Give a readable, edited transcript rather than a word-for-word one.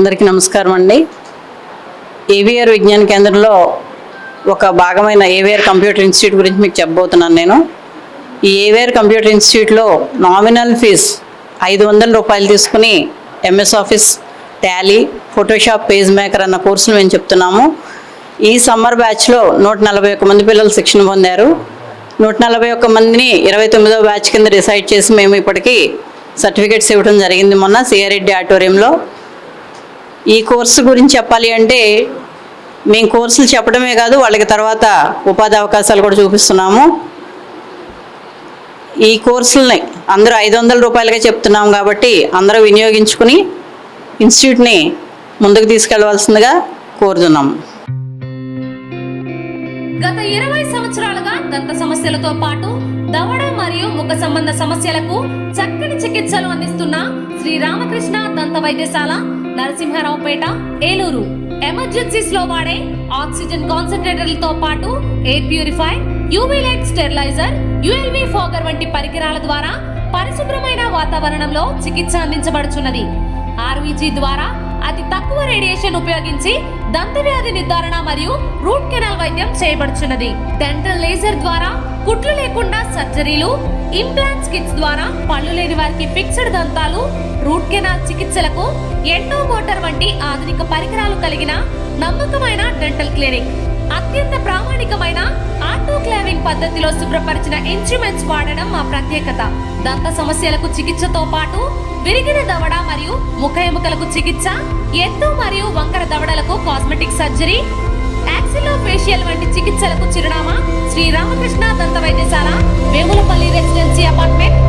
అందరికీ నమస్కారం అండి. ఏవిఆర్ విజ్ఞాన కేంద్రంలో ఒక భాగమైన ఏవిఆర్ కంప్యూటర్ ఇన్స్టిట్యూట్ గురించి మీకు చెప్పబోతున్నాను. నేను ఈ ఏవిఆర్ కంప్యూటర్ ఇన్స్టిట్యూట్లో నామినల్ ఫీజ్ 500 రూపాయలు తీసుకుని MS office, Tally, Photoshop, page maker అన్న కోర్సులు మేము చెప్తున్నాము. ఈ సమ్మర్ బ్యాచ్లో 141 మంది పిల్లలు శిక్షణ పొందారు. 141 మందిని 29వ బ్యాచ్ కింద డిసైడ్ చేసి మేము ఇప్పటికీ సర్టిఫికేట్స్ ఇవ్వడం జరిగింది మొన్న సిఆర్రెడ్డి ఆడిటోరియంలో. ఈ కోర్సు గురించి చెప్పాలి అంటే మేము కోర్సులు చెప్పడమే కాదు, వాళ్ళకి తర్వాత ఉపాధి అవకాశాలు కూడా చూపిస్తున్నాము. ఈ కోర్సులని అందరూ 500 రూపాయలుగా చెప్తున్నాము కాబట్టి అందరూ వినియోగించుకుని ఇన్స్టిట్యూట్ని ముందుకు తీసుకెళ్లవలసిందిగా కోరుతున్నాము. గత 20 సంవత్సరాలుగా దంత సమస్యలతో పాటు దవడ మరియు ముఖ సంబంధ సమస్యలకు చక్కని చికిత్సలు అందిస్తున్న శ్రీ రామకృష్ణ దంత వైద్యశాల, నరసింహారావుపేట, ఏలూరు. ఎమర్జెన్సీస్ లో వాడే ఆక్సిజన్ కాన్సంట్రేటర్లతో పాటు air purifier, UV light steriliser, ULV fogger వంటి పరికరాల ద్వారా పరిశుభ్రమైన వాతావరణంలో చికిత్స అందించబడుచున్నది. ఆర్వీజీ ద్వారా అతి తక్కువ రేడియేషన్ ఉపయోగించి దంత వ్యాధి నిర్ధారణ మరియు రూట్ కెనాల్ వైద్యం చేయబడుచున్నది. డెంటల్ లేజర్ ద్వారా కుట్లు లేకుండా సర్జరీలు, ఇంప్లాంట్స్ కిట్స్ ద్వారా పళ్ళు లేని వారికి ఫిక్స్డ్ దంతాలు, రూట్ కెనాల్ చికిత్సలకు ఎండో మోటార్ వంటి ఆధునిక పరికరాలు కలిగిన నమ్మకమైన డెంటల్ క్లినిక్. అత్యంత ప్రామాణికమైన ఆటోక్లావింగ్ పద్ధతిలో శుభ్రపరిచిన ఇన్స్ట్రుమెంట్స్ వాడడం మా ప్రత్యేకత. దంత సమస్యలకు చికిత్సతో పాటు విరిగిన దవడ మరియు ముఖ ఎముకలకు చికిత్స, ఎత్తు మరియు వంకర దవడలకు కాస్మెటిక్ సర్జరీ, యాక్సిలోఫేషియల్ వంటి చికిత్సలకు చిరునామా శ్రీ రామకృష్ణ దంత వైద్యశాల, వేములపల్లి రెసిడెన్సీ అపార్ట్మెంట్,